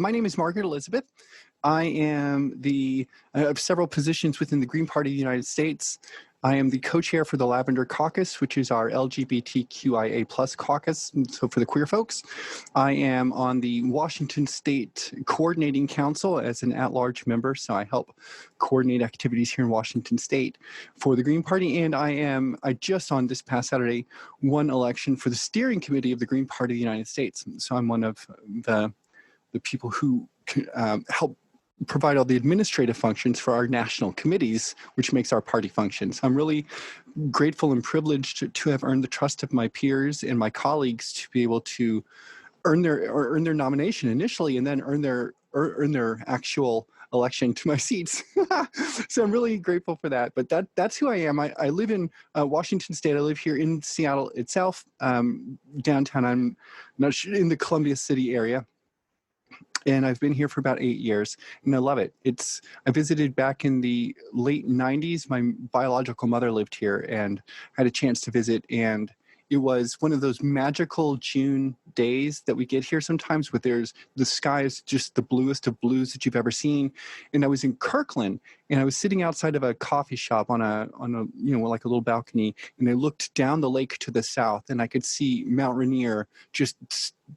My name is Margaret Elisabeth. I have several positions within the Green Party of the United States. I am the co-chair for the Lavender Caucus, which is our LGBTQIA plus caucus, so for the queer folks. I am on the Washington State Coordinating Council as an at-large member, so I help coordinate activities here in Washington State for the Green Party. And I just on this past Saturday won election for the steering committee of the Green Party of the United States. So I'm one of the people who help provide all the administrative functions for our national committees, which makes our party function. So I'm really grateful and privileged to have earned the trust of my peers and my colleagues to be able to earn their nomination initially, and then earn their actual election to my seats. So I'm really grateful for that. But that's who I am. I live in Washington State. I live here in Seattle itself, downtown. I'm not sure, in the Columbia City area. And I've been here for about 8 years, and I love it. I visited back in the late 90s. My biological mother lived here, and had a chance to visit, and it was one of those magical June days that we get here sometimes, where the sky is just the bluest of blues that you've ever seen. And I was in Kirkland, and I was sitting outside of a coffee shop on a like a little balcony, and I looked down the lake to the south, and I could see Mount Rainier just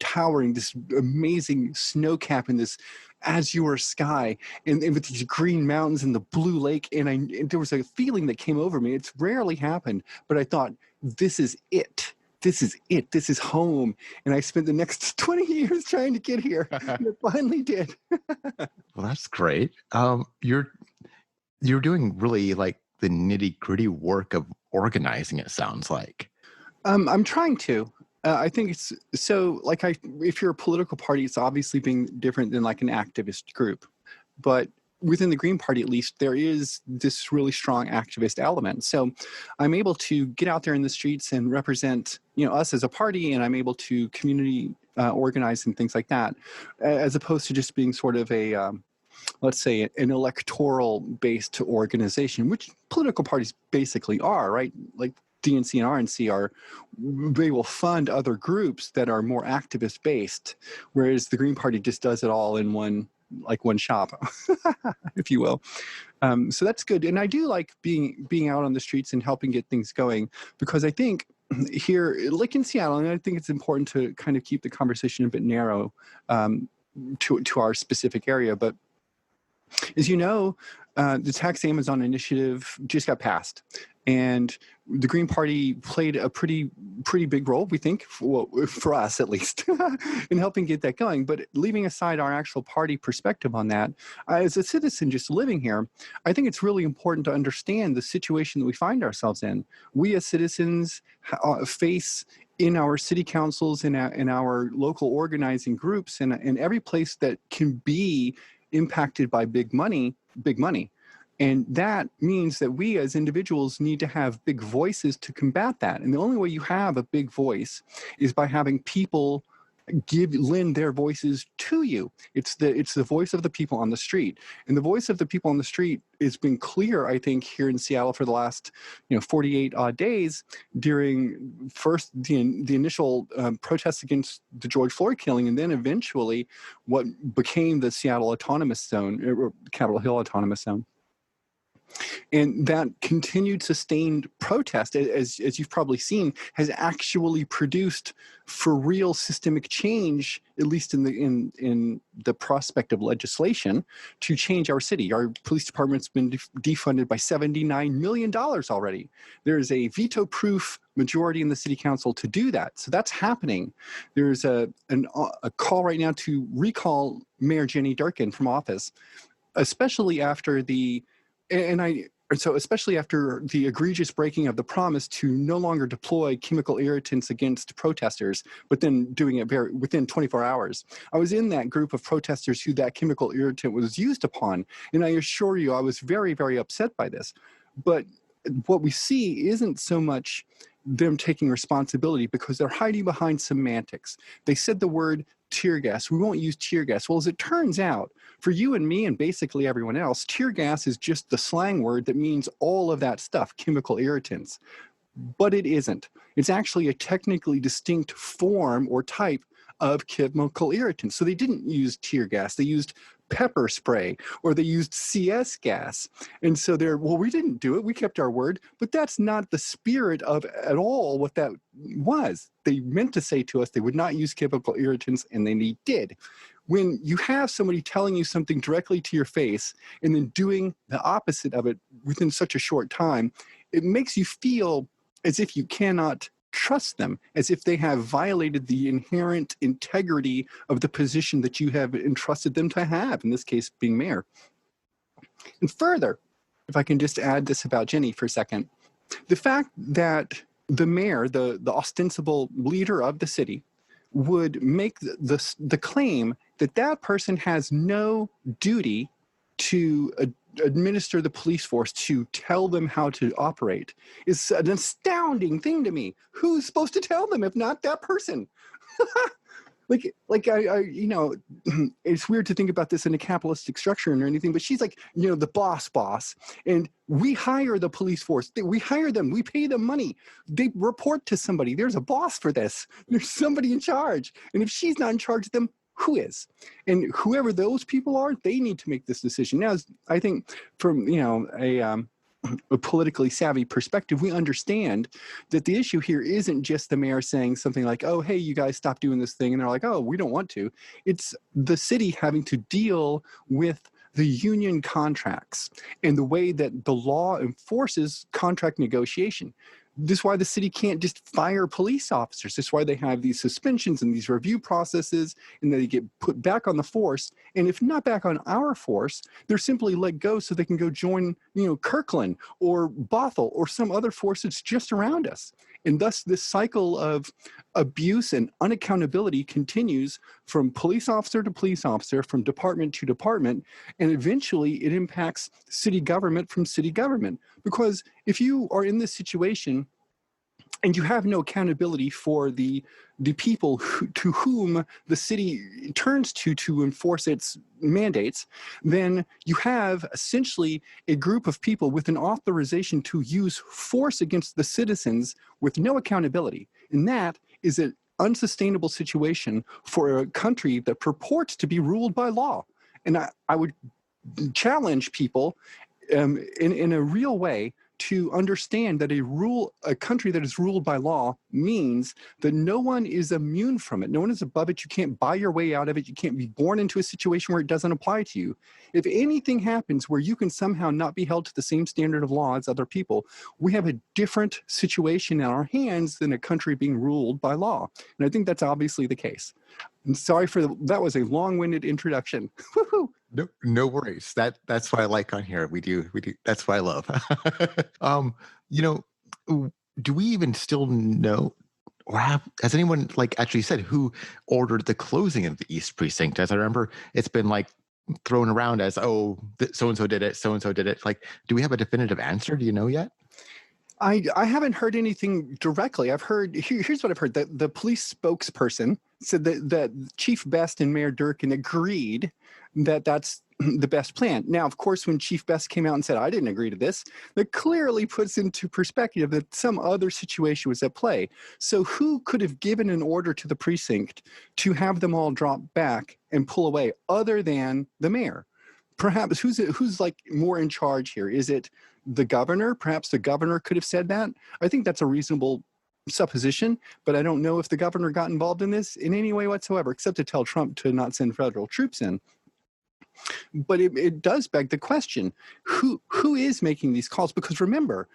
towering, this amazing snow cap in this azure sky, and with these green mountains and the blue lake. And there was a feeling that came over me. It's rarely happened, but I thought, this is it. This is it. This is home. And I spent the next 20 years trying to get here. And it finally did. Well, that's great. You're doing really like the nitty gritty work of organizing, it sounds like. I'm trying to. I think it's so if you're a political party, it's obviously being different than like an activist group. But within the Green Party, at least, there is this really strong activist element. So I'm able to get out there in the streets and represent, us as a party, and I'm able to community organize and things like that, as opposed to just being sort of a, let's say, an electoral-based organization, which political parties basically are, right? Like DNC and RNC they will fund other groups that are more activist-based, whereas the Green Party just does it all in one shop, if you will. So that's good. And I do like being out on the streets and helping get things going, because I think here, like in Seattle, and I think it's important to kind of keep the conversation a bit narrow to our specific area. But as you know, the Tax Amazon initiative just got passed. And the Green Party played a pretty big role, we think, for us at least, in helping get that going. But leaving aside our actual party perspective on that, as a citizen just living here, I think it's really important to understand the situation that we find ourselves in. We as citizens face in our city councils, in our local organizing groups, and every place that can be impacted by big money. And that means that we as individuals need to have big voices to combat that. And the only way you have a big voice is by having people lend their voices to you. It's the voice of the people on the street. And the voice of the people on the street has been clear, I think, here in Seattle for the last 48 odd days, during first the initial protests against the George Floyd killing, and then eventually what became the Seattle Autonomous Zone, or Capitol Hill Autonomous Zone. And that continued sustained protest, as you've probably seen, has actually produced for real systemic change, at least in the prospect of legislation, to change our city. Our police department's been defunded by $79 million already. There is a veto-proof majority in the city council to do that. So that's happening. There's a call right now to recall Mayor Jenny Durkan from office, especially after especially after the egregious breaking of the promise to no longer deploy chemical irritants against protesters, but then doing it within 24 hours. I was in that group of protesters who that chemical irritant was used upon, and I assure you I was very, very upset by this. But what we see isn't so much them taking responsibility, because they're hiding behind semantics. They said the word tear gas. We won't use tear gas. Well, as it turns out, for you and me and basically everyone else, tear gas is just the slang word that means all of that stuff, chemical irritants. But it isn't. It's actually a technically distinct form or type of chemical irritants. So they didn't use tear gas. They used pepper spray, or they used CS gas. And so well, we didn't do it. We kept our word. But that's not the spirit of at all what that was. They meant to say to us they would not use chemical irritants, and they did. When you have somebody telling you something directly to your face and then doing the opposite of it within such a short time, it makes you feel as if you cannot trust them, as if they have violated the inherent integrity of the position that you have entrusted them to have, in this case being mayor. And further, if I can just add this about Jenny for a second, the fact that the mayor, the ostensible leader of the city, would make the claim that that person has no duty to administer the police force, to tell them how to operate, is an astounding thing to me. Who's supposed to tell them if not that person? Like I it's weird to think about this in a capitalistic structure or anything, but she's like, the boss, and we hire the police force. We hire them. We pay them money. They report to somebody. There's a boss for this. There's somebody in charge. And if she's not in charge of them, who is? And whoever those people are, they need to make this decision. Now, I think from, a politically savvy perspective, we understand that the issue here isn't just the mayor saying something like, oh, hey, you guys stop doing this thing. And they're like, oh, we don't want to. It's the city having to deal with the union contracts and the way that the law enforces contract negotiation. This is why the city can't just fire police officers. This is why they have these suspensions and these review processes, and they get put back on the force. And if not back on our force, they're simply let go so they can go join, Kirkland or Bothell or some other force that's just around us. And thus this cycle of abuse and unaccountability continues from police officer to police officer, from department to department, and eventually it impacts city government from city government. Because if you are in this situation and you have no accountability for the people to whom the city turns to enforce its mandates, then you have essentially a group of people with an authorization to use force against the citizens with no accountability. And that is an unsustainable situation for a country that purports to be ruled by law. And I would challenge people in a real way to understand that a country that is ruled by law means that no one is immune from it. No one is above it. You can't buy your way out of it. You can't be born into a situation where it doesn't apply to you. If anything happens where you can somehow not be held to the same standard of law as other people, we have a different situation in our hands than a country being ruled by law. And I think that's obviously the case. I'm sorry that was a long-winded introduction. Woohoo! No worries. That's what I like on here. We do. That's what I love. Do we even still know, or has anyone actually said who ordered the closing of the East Precinct? As I remember, it's been thrown around as, oh, so-and-so did it, so-and-so did it. Do we have a definitive answer? Do you know yet? I haven't heard anything directly. I've heard, here's what I've heard. The police spokesperson said that Chief Best and Mayor Durkin agreed that that's the best plan. Now, of course, when Chief Best came out and said, I didn't agree to this, that clearly puts into perspective that some other situation was at play. So who could have given an order to the precinct to have them all drop back and pull away other than the mayor? Perhaps who's more in charge here? Is it the governor? Perhaps the governor could have said that. I think that's a reasonable supposition, but I don't know if the governor got involved in this in any way whatsoever, except to tell Trump to not send federal troops in. But it does beg the question, who is making these calls? Because remember,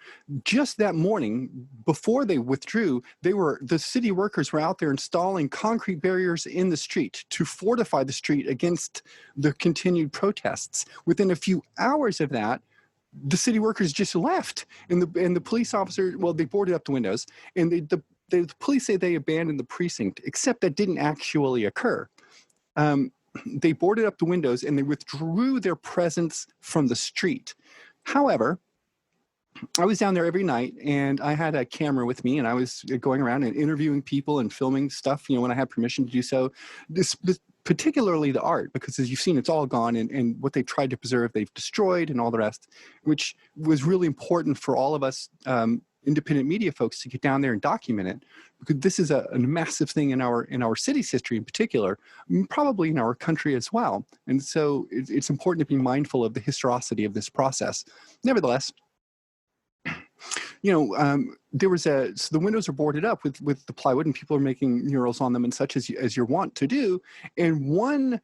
just that morning, before they withdrew, the city workers were out there installing concrete barriers in the street to fortify the street against the continued protests. Within a few hours of that, the city workers just left, and the police officer, well, they boarded up the windows, and the police say they abandoned the precinct, except that didn't actually occur. They boarded up the windows and they withdrew their presence from the street. However, I was down there every night and I had a camera with me and I was going around and interviewing people and filming stuff, when I had permission to do so. This particularly the art, because as you've seen, it's all gone, and what they tried to preserve, they've destroyed and all the rest, which was really important for all of us independent media folks to get down there and document it, because this is a massive thing in our city's history in particular, probably in our country as well. And so it's important to be mindful of the historicity of this process. Nevertheless, there was so the windows are boarded up with the plywood, and people are making murals on them and such, as you're wont to do. And one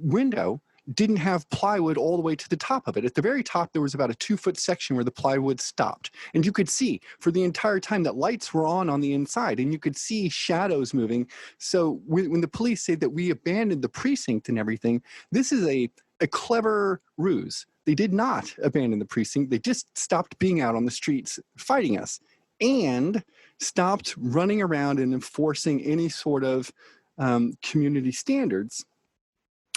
window didn't have plywood all the way to the top of it. At the very top, there was about a 2-foot section where the plywood stopped. And you could see for the entire time that lights were on the inside, and you could see shadows moving. So when the police say that we abandoned the precinct and everything, this is a clever ruse. They did not abandon the precinct. They just stopped being out on the streets fighting us and stopped running around and enforcing any sort of community standards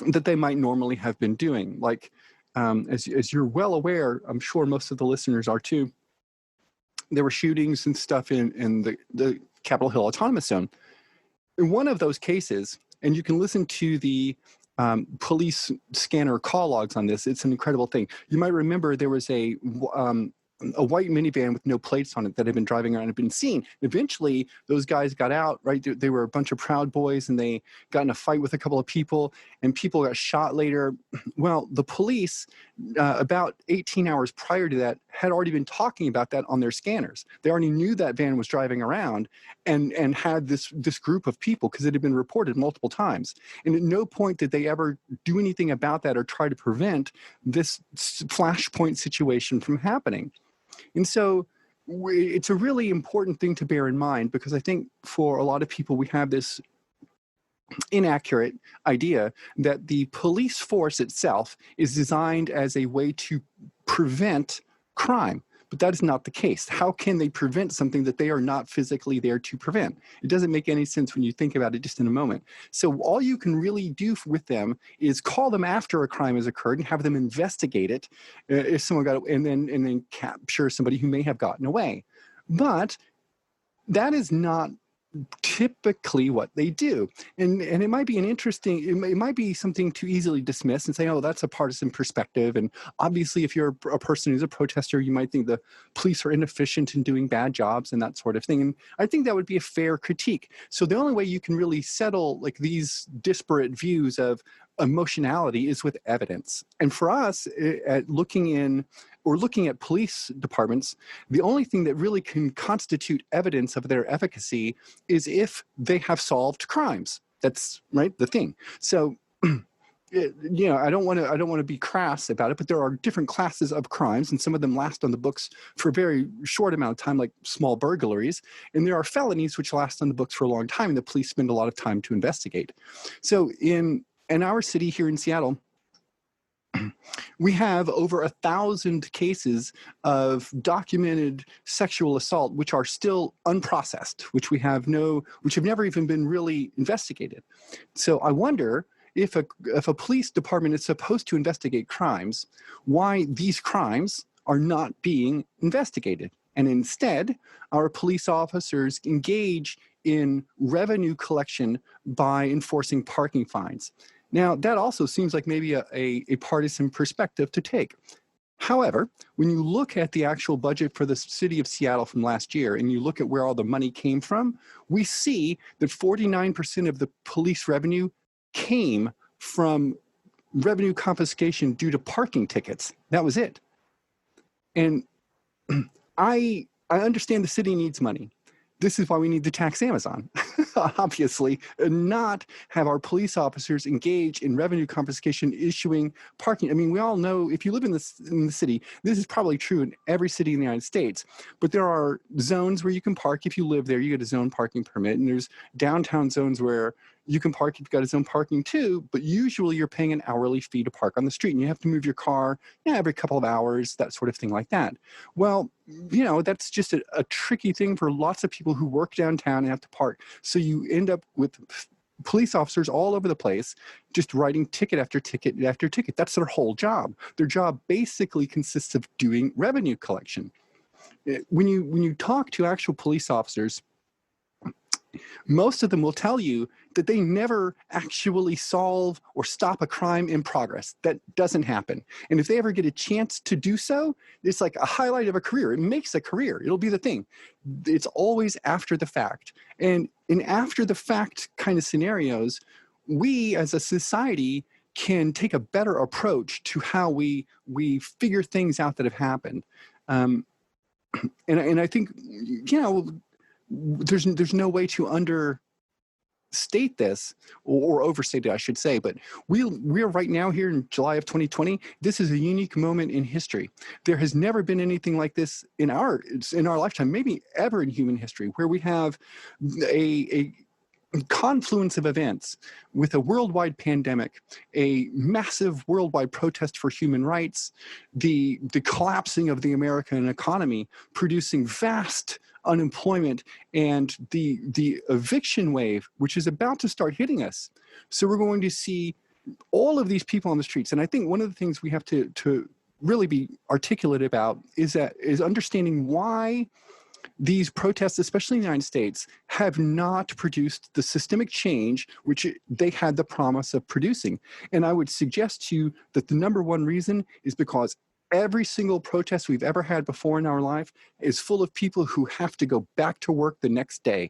that they might normally have been doing. Like, as you're well aware, I'm sure most of the listeners are too, there were shootings and stuff in the Capitol Hill Autonomous Zone. In one of those cases, and you can listen to the police scanner call logs on this, it's an incredible thing. You might remember there was a white minivan with no plates on it that had been driving around and been seen. Eventually, those guys got out, right? They were a bunch of Proud Boys, and they got in a fight with a couple of people, and people got shot later. Well, the police, about 18 hours prior to that, had already been talking about that on their scanners. They already knew that van was driving around and had this group of people, because it had been reported multiple times. And at no point did they ever do anything about that or try to prevent this flashpoint situation from happening. And so it's a really important thing to bear in mind, because I think for a lot of people, we have this inaccurate idea that the police force itself is designed as a way to prevent crime. But that is not the case. How can they prevent something that they are not physically there to prevent? It doesn't make any sense when you think about it just in a moment. So all you can really do with them is call them after a crime has occurred and have them investigate it, if someone got, and then capture somebody who may have gotten away. But that is not typically what they do. And it might be it might be something to easily dismiss and say, oh, that's a partisan perspective. And obviously, if you're a person who's a protester, you might think the police are inefficient in doing bad jobs and that sort of thing. And I think that would be a fair critique. So the only way you can really settle like these disparate views of emotionality is with evidence. And for us, at looking at police departments, the only thing that really can constitute evidence of their efficacy is if they have solved crimes. That's right, the thing. So, I don't want to be crass about it, but there are different classes of crimes, and some of them last on the books for a very short amount of time, like small burglaries. And there are felonies which last on the books for a long time, and the police spend a lot of time to investigate. So in our city here in Seattle, we have over 1,000 cases of documented sexual assault, which are still unprocessed, which have never even been really investigated. So I wonder if a police department is supposed to investigate crimes, why these crimes are not being investigated. And instead, our police officers engage in revenue collection by enforcing parking fines. Now, that also seems like maybe a partisan perspective to take. However, when you look at the actual budget for the city of Seattle from last year, and you look at where all the money came from, we see that 49% of the police revenue came from revenue confiscation due to parking tickets. That was it. And I understand the city needs money. This is why we need to tax Amazon, obviously, and not have our police officers engage in revenue confiscation, issuing parking. I mean, we all know, if you live in the city, this is probably true in every city in the United States, but there are zones where you can park. If you live there, you get a zone parking permit, and there's downtown zones where you can park if you've got a zone parking too, but usually you're paying an hourly fee to park on the street, and you have to move your car every couple of hours, that sort of thing like that. Well, that's just a tricky thing for lots of people who work downtown and have to park. So you end up with police officers all over the place just writing ticket after ticket after ticket. That's their whole job. Their job basically consists of doing revenue collection. When you talk to actual police officers, most of them will tell you that they never actually solve or stop a crime in progress. That doesn't happen. And if they ever get a chance to do so, it's like a highlight of a career. It makes a career. It'll be the thing. It's always after the fact. And in after the fact kind of scenarios, we as a society can take a better approach to how we figure things out that have happened. And I think, there's no way to understate this or overstate it, I should say. But we're right now here in July of 2020. This is a unique moment in history. There has never been anything like this in our lifetime, maybe ever in human history, where we have a confluence of events with a worldwide pandemic, a massive worldwide protest for human rights, the collapsing of the American economy, producing vast unemployment, and the eviction wave, which is about to start hitting us. So we're going to see all of these people on the streets. And I think one of the things we have to really be articulate about is understanding why these protests, especially in the United States, have not produced the systemic change which they had the promise of producing. And I would suggest to you that the number one reason is because every single protest we've ever had before in our life is full of people who have to go back to work the next day.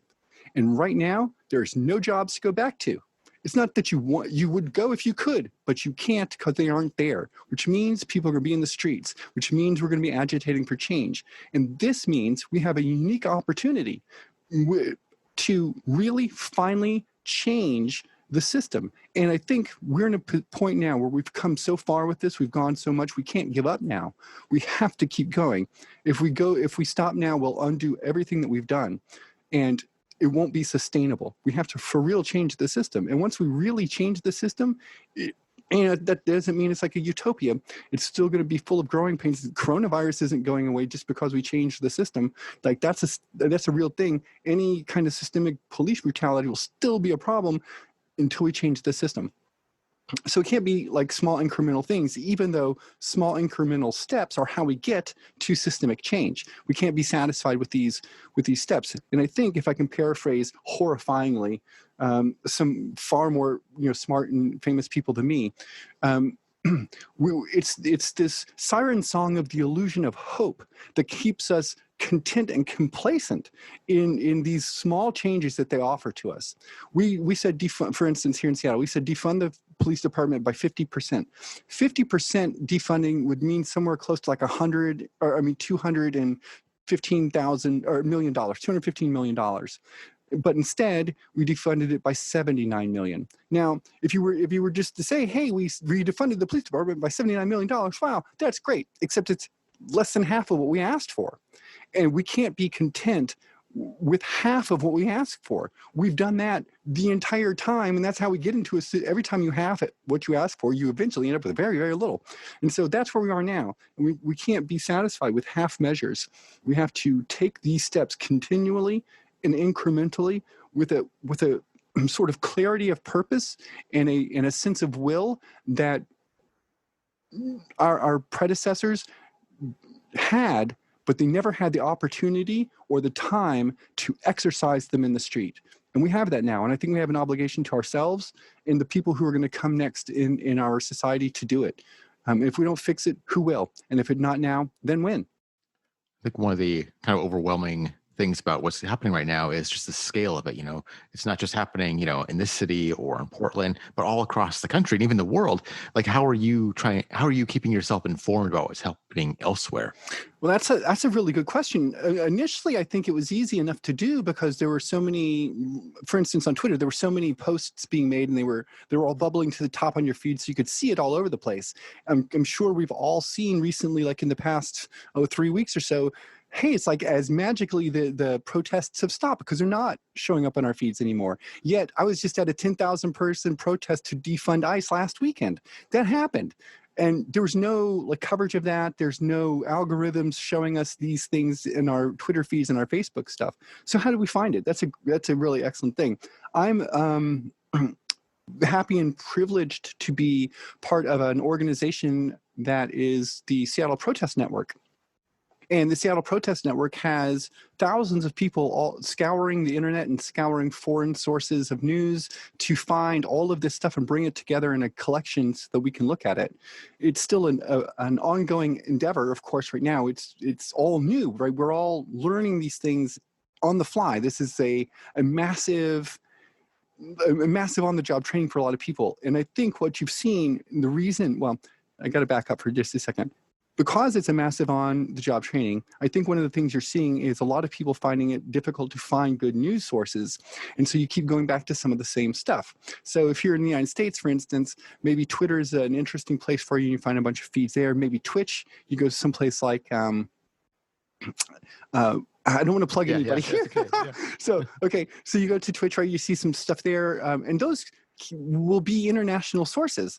And right now, there's no jobs to go back to. It's not that you would go if you could, but you can't because they aren't there, which means people are going to be in the streets, which means we're going to be agitating for change. And this means we have a unique opportunity to really finally change the system. And I think we're in a point now where we've come so far with this, we've gone so much, we can't give up now. We have to keep going. If we stop now, we'll undo everything that we've done. And it won't be sustainable. We have to, for real, change the system. And once we really change the system, and that doesn't mean it's like a utopia. It's still going to be full of growing pains. Coronavirus isn't going away just because we changed the system. Like that's a real thing. Any kind of systemic police brutality will still be a problem until we change the system. So it can't be like small incremental things, even though small incremental steps are how we get to systemic change. We can't be satisfied with these steps. And I think if I can paraphrase horrifyingly some far more smart and famous people than me, it's this siren song of the illusion of hope that keeps us content and complacent in these small changes that they offer to us. We said defund, for instance, here in Seattle, we said defund the police department by 50%. 50% defunding would mean somewhere close to like $215,000 or $1 million, $215 million. But instead, we defunded it by $79 million. Now, if you were just to say, hey, we defunded the police department by $79 million, wow, that's great, except it's less than half of what we asked for. And we can't be content with half of what we asked for. We've done that the entire time, and that's how we get into every time you have it, what you ask for, you eventually end up with very, very little. And so that's where we are now. And we can't be satisfied with half measures. We have to take these steps continually and incrementally with a sort of clarity of purpose and a sense of will that our predecessors had, but they never had the opportunity or the time to exercise them in the street. And we have that now. And I think we have an obligation to ourselves and the people who are going to come next in our society to do it. If we don't fix it, who will? And if it's not now, then when? I think one of the kind of overwhelming things about what's happening right now is just the scale of it. It's not just happening, in this city or in Portland, but all across the country and even the world. Like, how are you keeping yourself informed about what's happening elsewhere? Well, that's a really good question. Initially, I think it was easy enough to do because there were so many, for instance, on Twitter, there were so many posts being made and they were all bubbling to the top on your feed, so you could see it all over the place. I'm sure we've all seen recently, like in the past 3 weeks or so, hey, it's like as magically the protests have stopped because they're not showing up on our feeds anymore. Yet I was just at a 10,000 person protest to defund ICE last weekend. That happened. And there was no coverage of that. There's no algorithms showing us these things in our Twitter feeds and our Facebook stuff. So how do we find it? That's a really excellent thing. I'm happy and privileged to be part of an organization that is the Seattle Protest Network. And the Seattle Protest Network has thousands of people all scouring the internet and scouring foreign sources of news to find all of this stuff and bring it together in a collection so that we can look at it. It's still an ongoing endeavor, of course. Right now, it's all new, right? We're all learning these things on the fly. This is a massive on-the-job training for a lot of people. And I think what you've seen, the reason, well, I got to back up for just a second. Because it's a massive on-the-job training, I think one of the things you're seeing is a lot of people finding it difficult to find good news sources. And so you keep going back to some of the same stuff. So if you're in the United States, for instance, maybe Twitter is an interesting place for you. You find a bunch of feeds there. Maybe Twitch, you go to someplace like, I don't want to plug anybody here. Okay, yeah. So you go to Twitch, right? You see some stuff there, and those will be international sources.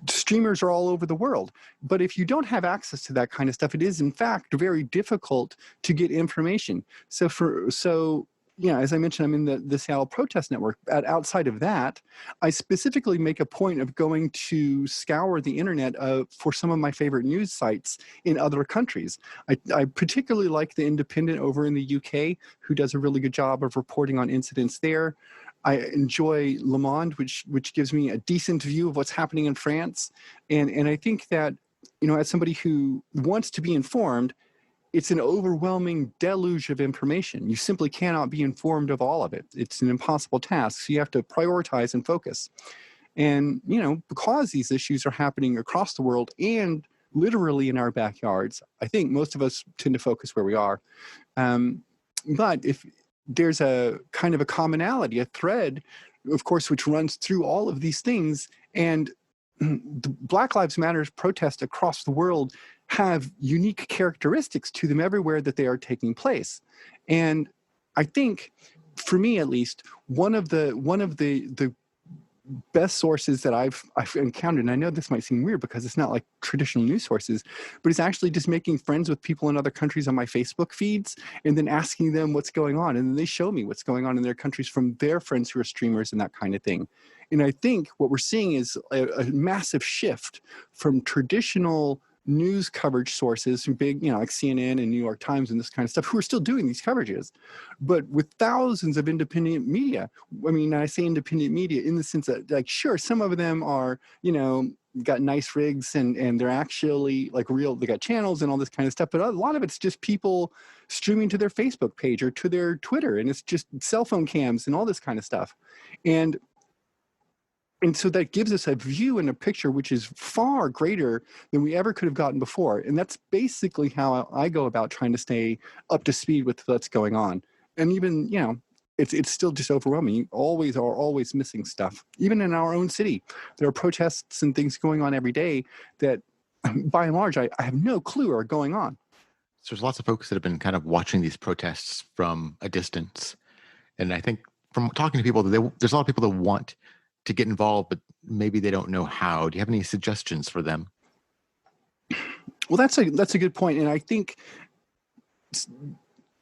Streamers are all over the world. But if you don't have access to that kind of stuff, it is in fact very difficult to get information. So as I mentioned, I'm in the Seattle Protest Network. Outside of that, I specifically make a point of going to scour the internet for some of my favorite news sites in other countries. I particularly like The Independent over in the UK, who does a really good job of reporting on incidents there. I enjoy Le Monde, which gives me a decent view of what's happening in France. And I think that, as somebody who wants to be informed, it's an overwhelming deluge of information. You simply cannot be informed of all of it. It's an impossible task. So you have to prioritize and focus. And, because these issues are happening across the world and literally in our backyards, I think most of us tend to focus where we are. But if there's a kind of a commonality, a thread, of course, which runs through all of these things. And the Black Lives Matter protests across the world have unique characteristics to them everywhere that they are taking place. And I think, for me at least, one of the best sources that I've encountered, and I know this might seem weird because it's not like traditional news sources, but it's actually just making friends with people in other countries on my Facebook feeds and then asking them what's going on. And then they show me what's going on in their countries from their friends who are streamers and that kind of thing. And I think what we're seeing is a massive shift from traditional news coverage sources, big, like CNN and New York Times and this kind of stuff, who are still doing these coverages, but with thousands of independent media. I mean, I say independent media in the sense that, like, sure, some of them are, got nice rigs and they're actually like real, they got channels and all this kind of stuff, but a lot of it's just people streaming to their Facebook page or to their Twitter, and it's just cell phone cams and all this kind of stuff. And so that gives us a view and a picture which is far greater than we ever could have gotten before. And that's basically how I go about trying to stay up to speed with what's going on. And even, it's still just overwhelming. You always are always missing stuff. Even in our own city, there are protests and things going on every day that, by and large, I have no clue are going on. So there's lots of folks that have been kind of watching these protests from a distance. And I think from talking to people, there's a lot of people that want to get involved, but maybe they don't know how. Do you have any suggestions for them? Well, that's a good point. And I think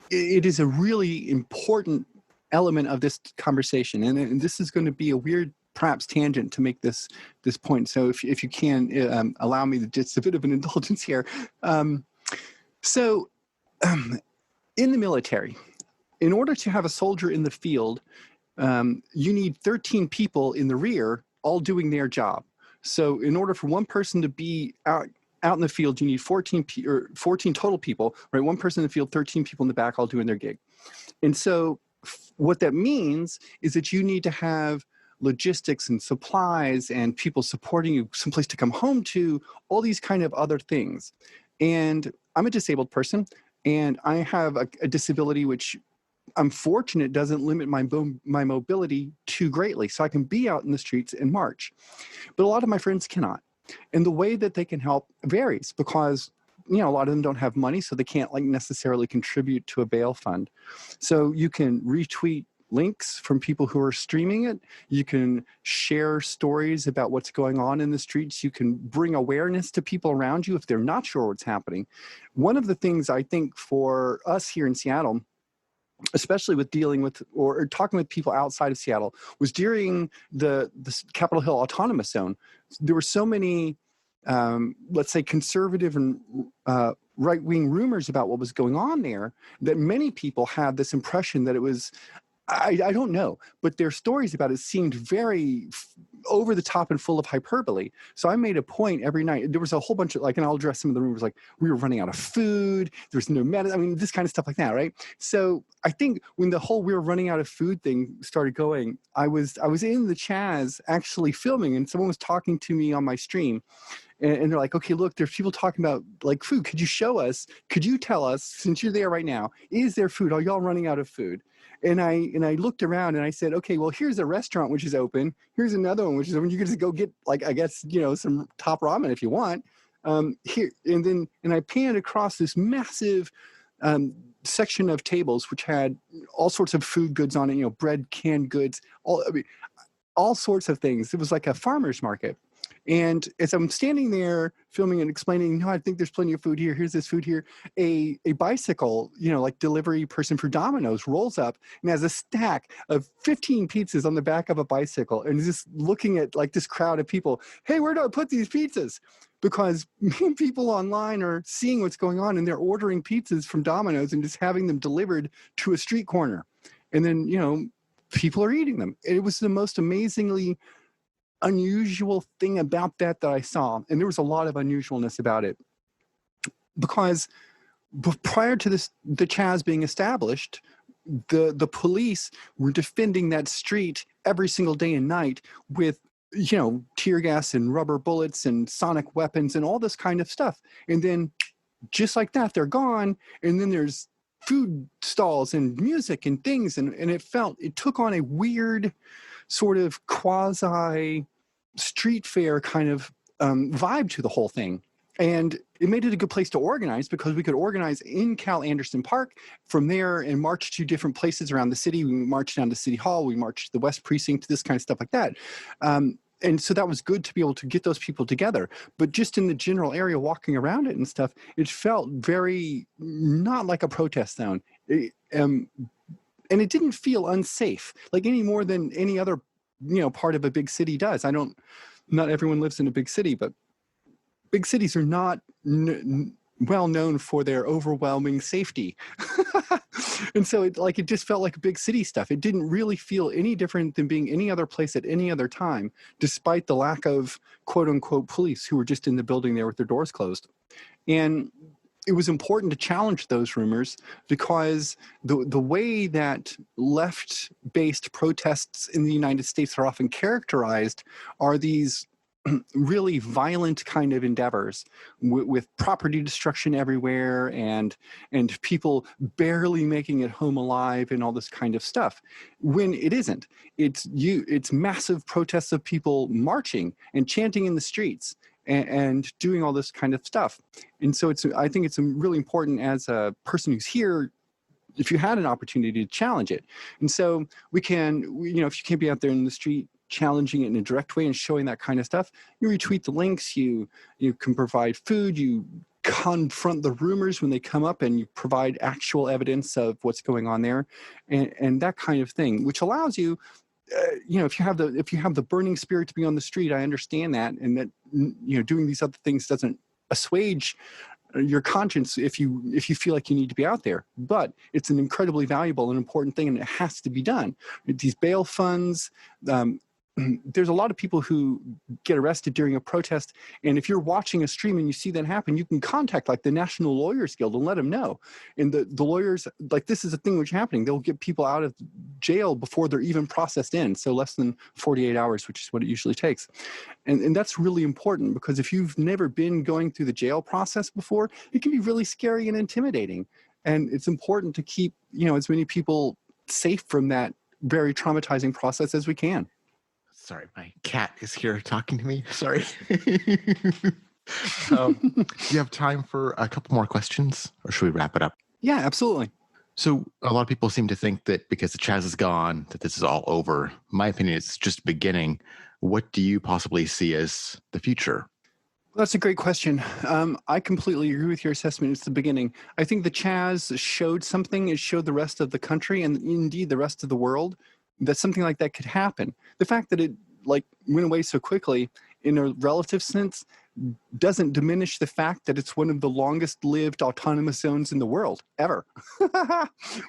it is a really important element of this conversation. And this is going to be a weird, perhaps, tangent to make this point. So if you can allow me just a bit of an indulgence here. In the military, in order to have a soldier in the field, you need 13 people in the rear all doing their job. So in order for one person to be out in the field, you need 14 total people, right? One person in the field, 13 people in the back all doing their gig. And so what that means is that you need to have logistics and supplies and people supporting you, someplace to come home to, all these kind of other things. And I'm a disabled person, and I have a disability which, I'm fortunate, doesn't limit my mobility too greatly. So I can be out in the streets and march. But a lot of my friends cannot. And the way that they can help varies because, a lot of them don't have money, so they can't necessarily contribute to a bail fund. So you can retweet links from people who are streaming it. You can share stories about what's going on in the streets. You can bring awareness to people around you if they're not sure what's happening. One of the things I think for us here in Seattle, especially with dealing with or talking with people outside of Seattle, was during the Capitol Hill Autonomous Zone. There were so many let's say, conservative and right-wing rumors about what was going on there, that many people had this impression that it was, I don't know, but their stories about it seemed very over the top and full of hyperbole. So I made a point every night. There was a whole bunch of, like, and I'll address some of the rumors, like we were running out of food, there's no medicine, I mean, this kind of stuff like that, right? So I think when the whole we were running out of food thing started going, I was in the Chaz actually filming, and someone was talking to me on my stream. And they're like, okay, look, there's people talking about like food. Could you show us? Could you tell us, since you're there right now, is there food? Are y'all running out of food? And I looked around and I said, okay, well, here's a restaurant which is open. Here's another one which is open. You can just go get, like, I guess, some top ramen if you want. Here and I panned across this massive section of tables which had all sorts of food goods on it. Bread, canned goods, all sorts of things. It was like a farmer's market. And as I'm standing there filming and explaining, no, I think there's plenty of food here. Here's this food here. A bicycle, like delivery person for Domino's, rolls up and has a stack of 15 pizzas on the back of a bicycle and is just looking at like this crowd of people. Hey, where do I put these pizzas? Because people online are seeing what's going on and they're ordering pizzas from Domino's and just having them delivered to a street corner. And then, people are eating them. It was the most amazingly unusual thing about that I saw, and there was a lot of unusualness about it, because prior to this, the Chaz being established, the police were defending that street every single day and night with tear gas and rubber bullets and sonic weapons and all this kind of stuff. And then just like that, they're gone, and then there's food stalls and music and things, and it took on a weird sort of quasi street fair kind of vibe to the whole thing. And it made it a good place to organize, because we could organize in Cal Anderson Park from there and march to different places around the city. We marched down to City Hall, we marched to the West Precinct, this kind of stuff like that. And so that was good to be able to get those people together. But just in the general area, walking around it and stuff, it felt very not like a protest zone. And it didn't feel unsafe, like any more than any other part of a big city does. Not everyone lives in a big city, but big cities are not well known for their overwhelming safety. And so it just felt like big city stuff. It didn't really feel any different than being any other place at any other time, despite the lack of quote unquote police who were just in the building there with their doors closed. And it was important to challenge those rumors, because the way that left-based protests in the United States are often characterized are these really violent kind of endeavors with property destruction everywhere and people barely making it home alive and all this kind of stuff, when it isn't. It's massive protests of people marching and chanting in the streets and doing all this kind of stuff. And so I think it's really important as a person who's here, if you had an opportunity to challenge it. And so if you can't be out there in the street challenging it in a direct way and showing that kind of stuff, you retweet the links, you can provide food, you confront the rumors when they come up, and you provide actual evidence of what's going on there, and that kind of thing, which allows you, if you have the burning spirit to be on the street, I understand that, and that doing these other things doesn't assuage your conscience if you feel like you need to be out there. But it's an incredibly valuable and important thing, and it has to be done. These bail funds, there's a lot of people who get arrested during a protest, and if you're watching a stream and you see that happen, you can contact like the National Lawyers Guild and let them know. And the lawyers, like, this is a thing which is happening. They'll get people out of jail before they're even processed in, so less than 48 hours, which is what it usually takes. And that's really important, because if you've never been going through the jail process before, it can be really scary and intimidating. And it's important to keep as many people safe from that very traumatizing process as we can. Sorry, my cat is here talking to me. Sorry. Do you have time for a couple more questions, or should we wrap it up? Yeah, absolutely. So a lot of people seem to think that because the Chaz is gone, that this is all over. My opinion is it's just beginning. What do you possibly see as the future? That's a great question. I completely agree with your assessment. It's the beginning. I think the Chaz showed something. It showed the rest of the country, and indeed the rest of the world, that something like that could happen. The fact that it went away so quickly in a relative sense, doesn't diminish the fact that it's one of the longest lived autonomous zones in the world ever,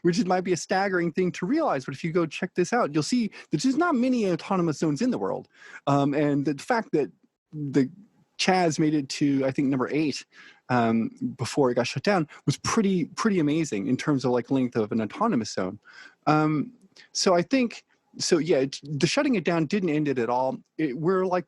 which might be a staggering thing to realize. But if you go check this out, you'll see that there's not many autonomous zones in the world. And the fact that the Chaz made it to, I think, number 8 before it got shut down was pretty amazing in terms of like length of an autonomous zone. So I think, yeah, the shutting it down didn't end it at all. We're like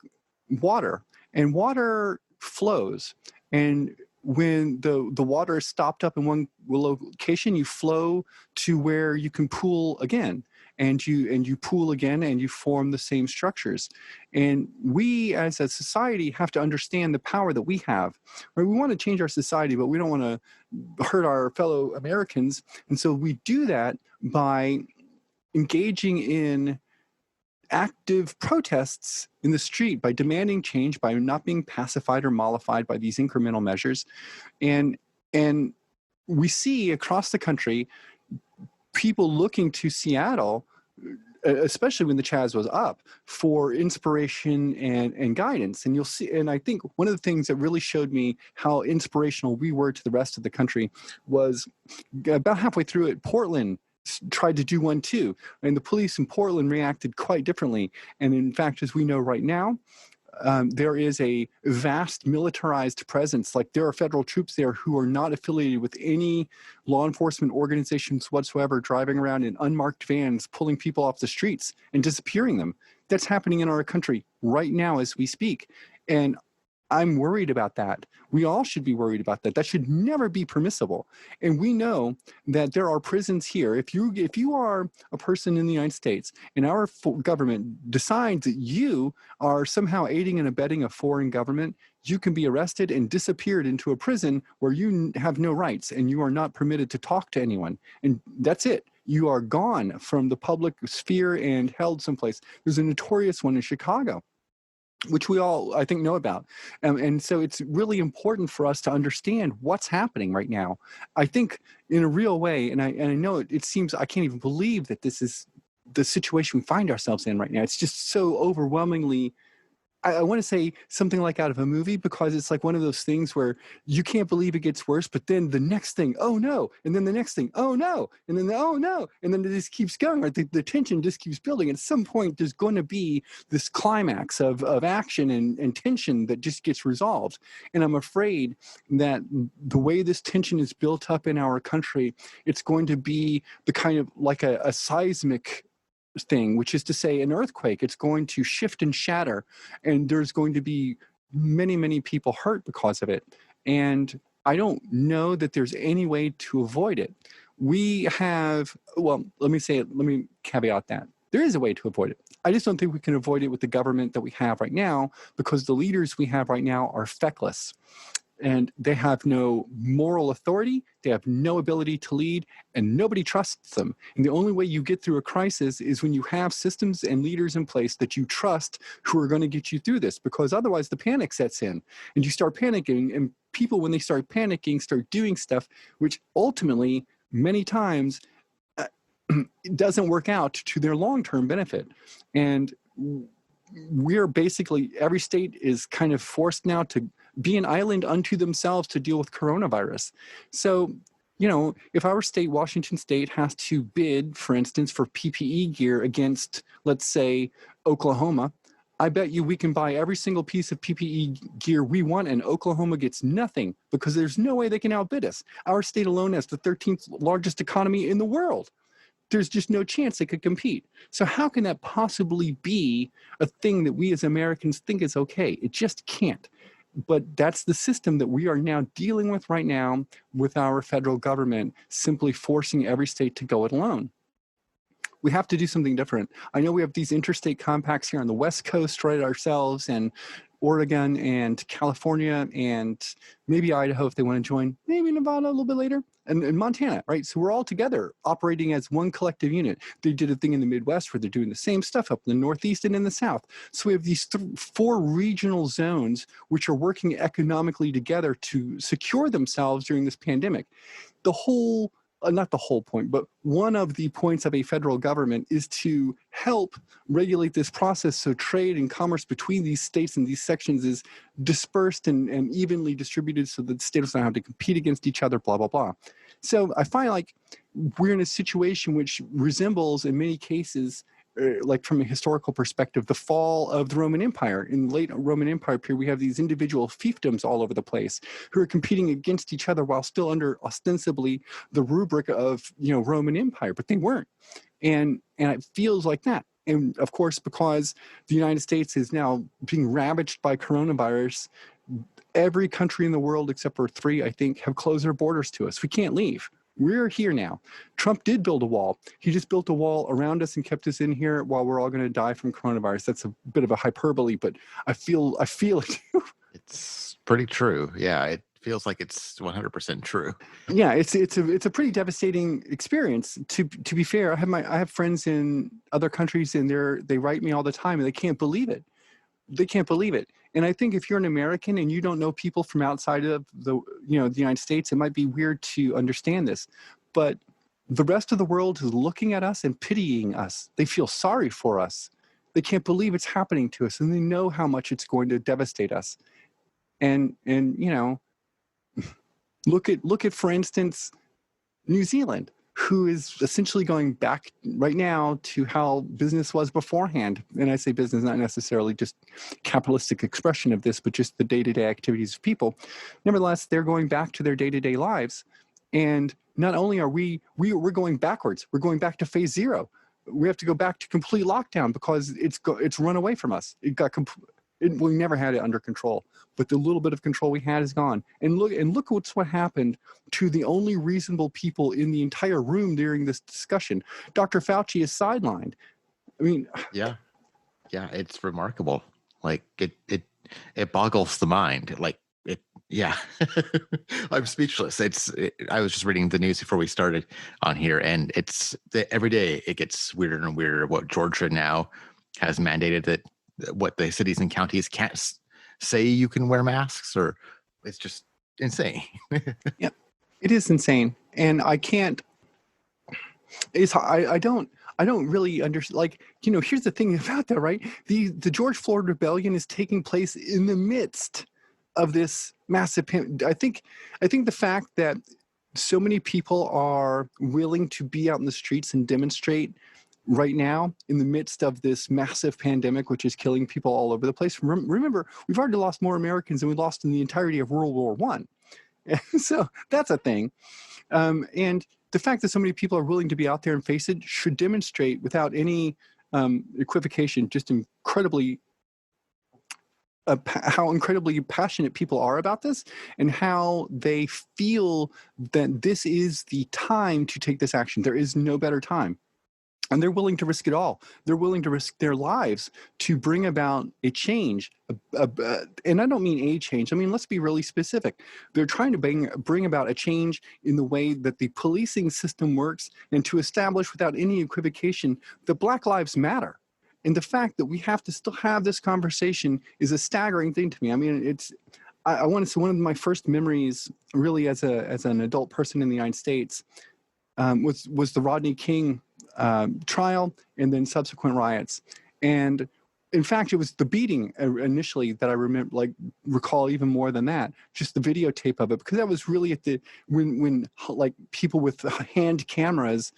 water, and water flows. And when the water is stopped up in one location, you flow to where you can pool again. And you pool again, and you form the same structures. And we as a society have to understand the power that we have. Right? We want to change our society, but we don't want to hurt our fellow Americans. And so we do that by engaging in active protests in the street, by demanding change, by not being pacified or mollified by these incremental measures. And we see across the country people looking to Seattle, especially when the Chaz was up, for inspiration and guidance. And you'll see, and I think one of the things that really showed me how inspirational we were to the rest of the country was about halfway through it, Portland tried to do one too. And the police in Portland reacted quite differently. And in fact, as we know right now, there is a vast militarized presence. Like there are federal troops there who are not affiliated with any law enforcement organizations whatsoever, driving around in unmarked vans, pulling people off the streets and disappearing them. That's happening in our country right now as we speak. And I'm worried about that. We all should be worried about that. That should never be permissible. And we know that there are prisons here. If you are a person in the United States and our government decides that you are somehow aiding and abetting a foreign government, you can be arrested and disappeared into a prison where you have no rights and you are not permitted to talk to anyone. And that's it. You are gone from the public sphere and held someplace. There's a notorious one in Chicago, which we all, I think, know about. And so it's really important for us to understand what's happening right now. I think in a real way, and I know it seems, I can't even believe that this is the situation we find ourselves in right now. It's just so overwhelmingly, I want to say something like out of a movie, because it's like one of those things where you can't believe it gets worse, but then the next thing, oh no, and then the next thing, oh no, and then oh no, and then it just keeps going, right? The tension just keeps building. At some point, there's going to be this climax of action and tension that just gets resolved. And I'm afraid that the way this tension is built up in our country, it's going to be the kind of like a seismic thing, which is to say an earthquake. It's going to shift and shatter, and there's going to be many people hurt because of it. And I don't know that there's any way to avoid it. We have, well, let me caveat that. There is a way to avoid it. I just don't think we can avoid it with the government that we have right now, because the leaders we have right now are feckless. And they have no moral authority, they have no ability to lead, and nobody trusts them. And the only way you get through a crisis is when you have systems and leaders in place that you trust who are going to get you through this, because otherwise the panic sets in and you start panicking, and people, when they start panicking, start doing stuff which ultimately many times it doesn't work out to their long-term benefit. And we're basically, every state is kind of forced now to be an island unto themselves to deal with coronavirus. So, you know, if our state, Washington State, has to bid, for instance, for PPE gear against, let's say, Oklahoma, I bet you we can buy every single piece of PPE gear we want, and Oklahoma gets nothing, because there's no way they can outbid us. Our state alone has the 13th largest economy in the world. There's just no chance they could compete. So how can that possibly be a thing that we as Americans think is okay? It just can't. But that's the system that we are now dealing with right now with our federal government, simply forcing every state to go it alone. We have to do something different. I know we have these interstate compacts here on the West Coast, right, ourselves, and Oregon and California and maybe Idaho if they want to join, maybe Nevada a little bit later, and Montana, right? So we're all together operating as one collective unit. They did a thing in the Midwest where they're doing the same stuff up in the Northeast and in the South. So we have these 4 regional zones which are working economically together to secure themselves during this pandemic. The whole not the whole point, but one of the points of a federal government is to help regulate this process so trade and commerce between these states and these sections is dispersed and evenly distributed so that states don't have to compete against each other, blah, blah, blah. So I find like we're in a situation which resembles, in many cases, like from a historical perspective, the fall of the Roman Empire. In the late Roman Empire period, we have these individual fiefdoms all over the place who are competing against each other while still under ostensibly the rubric of, you know, Roman Empire, but they weren't. And it feels like that. And of course, because the United States is now being ravaged by coronavirus, every country in the world except for 3, I think, have closed their borders to us. We can't leave. We're here now. Trump did build a wall. He just built a wall around us and kept us in here while we're all going to die from coronavirus. That's a bit of a hyperbole, but I feel it. It's pretty true. Yeah, it feels like it's 100% true. Yeah, it's a pretty devastating experience. To be fair, I have friends in other countries, and they write me all the time, and they can't believe it. They can't believe it. And I think if you're an American and you don't know people from outside of the United States, it might be weird to understand this. But the rest of the world is looking at us and pitying us. They feel sorry for us. They can't believe it's happening to us, and they know how much it's going to devastate us. And you know, look at for instance, New Zealand, who is essentially going back right now to how business was beforehand. And I say business, not necessarily just capitalistic expression of this, but just the day-to-day activities of people. Nevertheless, they're going back to their day-to-day lives. And not only are we're going backwards, we're going back to phase 0. We have to go back to complete lockdown because it's run away from us. We never had it under control, but the little bit of control we had is gone. And look what happened to the only reasonable people in the entire room during this discussion. Dr. Fauci is sidelined. I mean, yeah, it's remarkable. Like it boggles the mind. Like it, yeah. I'm speechless. I was just reading the news before we started on here, and every day it gets weirder and weirder. What Georgia now has mandated that what the cities and counties can't say you can wear masks, or it's just insane. Yeah, it is insane. And I can't, I don't really understand. Like, you know, here's the thing about that, right? The George Floyd rebellion is taking place in the midst of this massive, I think the fact that so many people are willing to be out in the streets and demonstrate right now in the midst of this massive pandemic, which is killing people all over the place. Remember, we've already lost more Americans than we lost in the entirety of World War I. So that's a thing. And the fact that so many people are willing to be out there and face it should demonstrate without any equivocation just how incredibly passionate people are about this and how they feel that this is the time to take this action. There is no better time. And they're willing to risk it all. They're willing to risk their lives to bring about a change. And I don't mean a change. I mean, let's be really specific. They're trying to bring about a change in the way that the policing system works and to establish without any equivocation that Black Lives Matter. And the fact that we have to still have this conversation is a staggering thing to me. I mean, I want to say one of my first memories really as an adult person in the United States was the Rodney King trial and then subsequent riots. And in fact, it was the beating initially that I recall even more than that, just the videotape of it, because that was really at when like people with hand cameras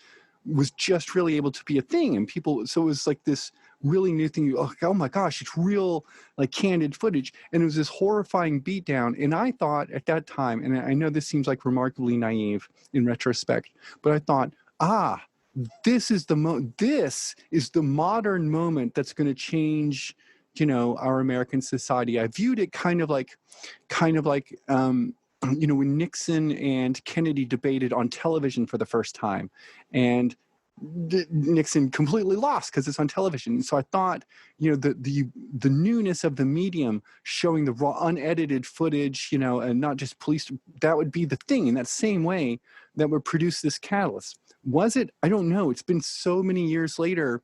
was just really able to be a thing. And so it was like this really new thing. Oh my gosh, it's real, like candid footage. And it was this horrifying beatdown. And I thought at that time, and I know this seems like remarkably naive in retrospect, but I thought, this is the modern moment that's going to change, you know, our American society. I viewed it kind of like, you know, when Nixon and Kennedy debated on television for the first time, and Nixon completely lost because it's on television. So I thought, you know, the newness of the medium, showing the raw, unedited footage, you know, and not just police, that would be the thing in that same way that would produce this catalyst. Was it? I don't know. It's been so many years later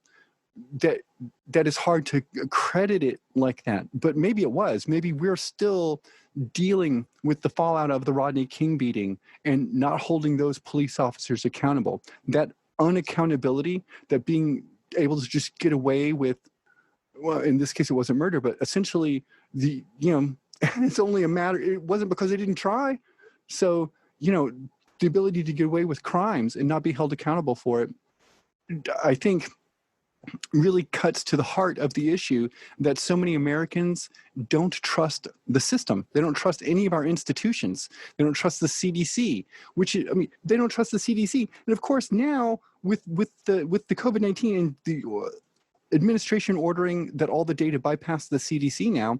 that is hard to credit it like that. But maybe it was. Maybe we're still dealing with the fallout of the Rodney King beating and not holding those police officers accountable. That unaccountability, that being able to just get away with, well, in this case, it wasn't murder, but essentially it's only a matter, it wasn't because they didn't try. So, the ability to get away with crimes and not be held accountable for it, I think really cuts to the heart of the issue that so many Americans don't trust the system. They don't trust any of our institutions. They don't trust the CDC, they don't trust the CDC. And of course, now with the COVID-19 and the administration ordering that all the data bypass the CDC now,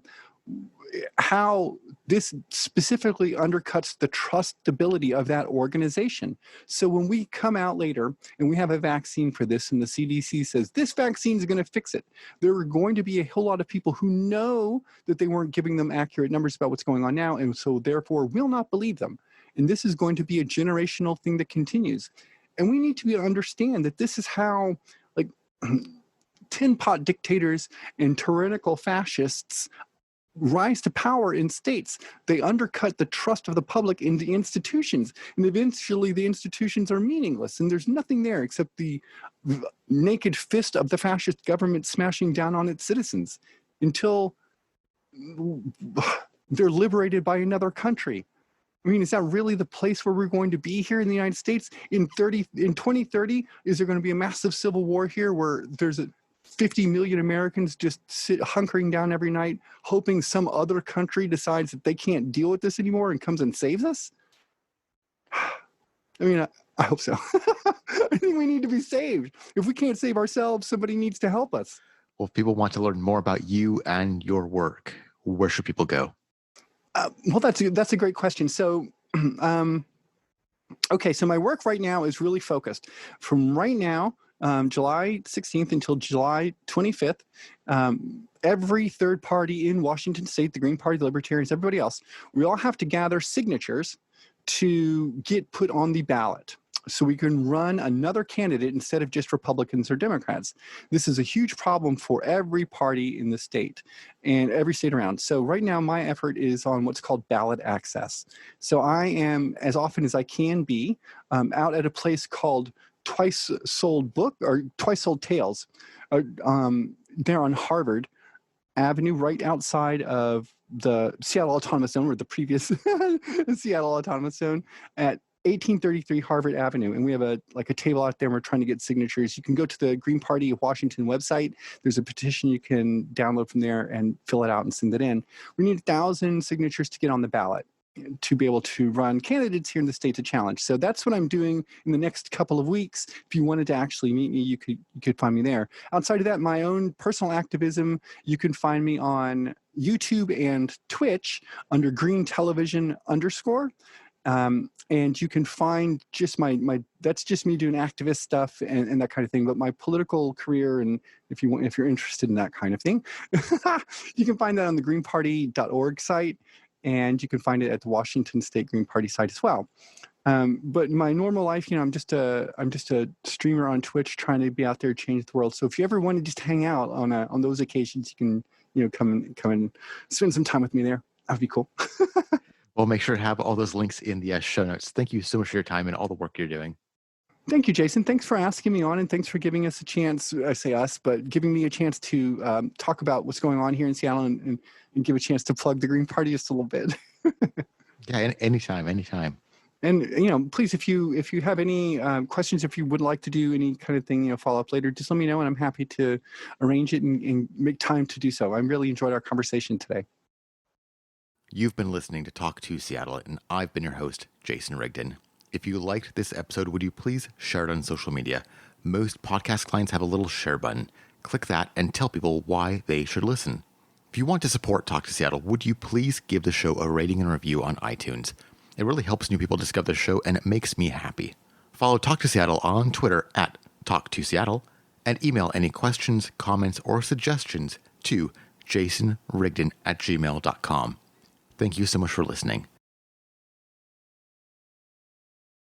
how this specifically undercuts the trustability of that organization. So when we come out later and we have a vaccine for this and the CDC says this vaccine is going to fix it, there are going to be a whole lot of people who know that they weren't giving them accurate numbers about what's going on now, and so therefore will not believe them. And this is going to be a generational thing that continues. And we need to understand that this is how, like, tin pot dictators and tyrannical fascists rise to power in states. They undercut the trust of the public in the institutions, and eventually the institutions are meaningless, and there's nothing there except the naked fist of the fascist government smashing down on its citizens until they're liberated by another country. I mean, is that really the place where we're going to be here in the United States in 2030? Is there going to be a massive civil war here where there's 50 million Americans just hunkering down every night, hoping some other country decides that they can't deal with this anymore and comes and saves us? I mean, I hope so. I think we need to be saved. If we can't save ourselves, somebody needs to help us. Well, if people want to learn more about you and your work, where should people go? Well, that's a great question. So, okay, so my work right now is really focused. From right now, July 16th until July 25th, every third party in Washington State, the Green Party, the Libertarians, everybody else, we all have to gather signatures to get put on the ballot so we can run another candidate instead of just Republicans or Democrats. This is a huge problem for every party in the state and every state around. So right now, my effort is on what's called ballot access. So I am, as often as I can be, out at a place called Twice Sold Tales. They're on Harvard Avenue, right outside of the Seattle Autonomous Zone, or the previous Seattle Autonomous Zone, at 1833 Harvard Avenue. And we have a table out there, and we're trying to get signatures. You can go to the Green Party of Washington website. There's a petition you can download from there and fill it out and send it in. We need 1,000 signatures to get on the ballot to be able to run candidates here in the state to challenge. So that's what I'm doing in the next couple of weeks. If you wanted to actually meet me, you could find me there. Outside of that, my own personal activism, you can find me on YouTube and Twitch under Green Television _. And you can find just that's just me doing activist stuff and that kind of thing. But my political career, and if you're interested in that kind of thing, you can find that on the greenparty.org site. And you can find it at the Washington State Green Party site as well. But in my normal life, I'm just a streamer on Twitch trying to be out there, change the world. So if you ever want to just hang out on those occasions, you can come and spend some time with me there. That would be cool. We'll make sure to have all those links in the show notes. Thank you so much for your time and all the work you're doing. Thank you, Jason. Thanks for asking me on, and thanks for giving us a chance. I say us, but giving me a chance to talk about what's going on here in Seattle and give a chance to plug the Green Party just a little bit. Yeah, anytime. And please, if you have any questions, if you would like to do any kind of thing, follow up later, just let me know, and I'm happy to arrange it and make time to do so. I really enjoyed our conversation today. You've been listening to Talk to Seattle, and I've been your host, Jason Rigdon. If you liked this episode, would you please share it on social media? Most podcast clients have a little share button. Click that and tell people why they should listen. If you want to support Talk to Seattle, would you please give the show a rating and review on iTunes? It really helps new people discover the show, and it makes me happy. Follow Talk to Seattle on Twitter at TalkToSeattle, and email any questions, comments, or suggestions to jasonrigdon@gmail.com. Thank you so much for listening.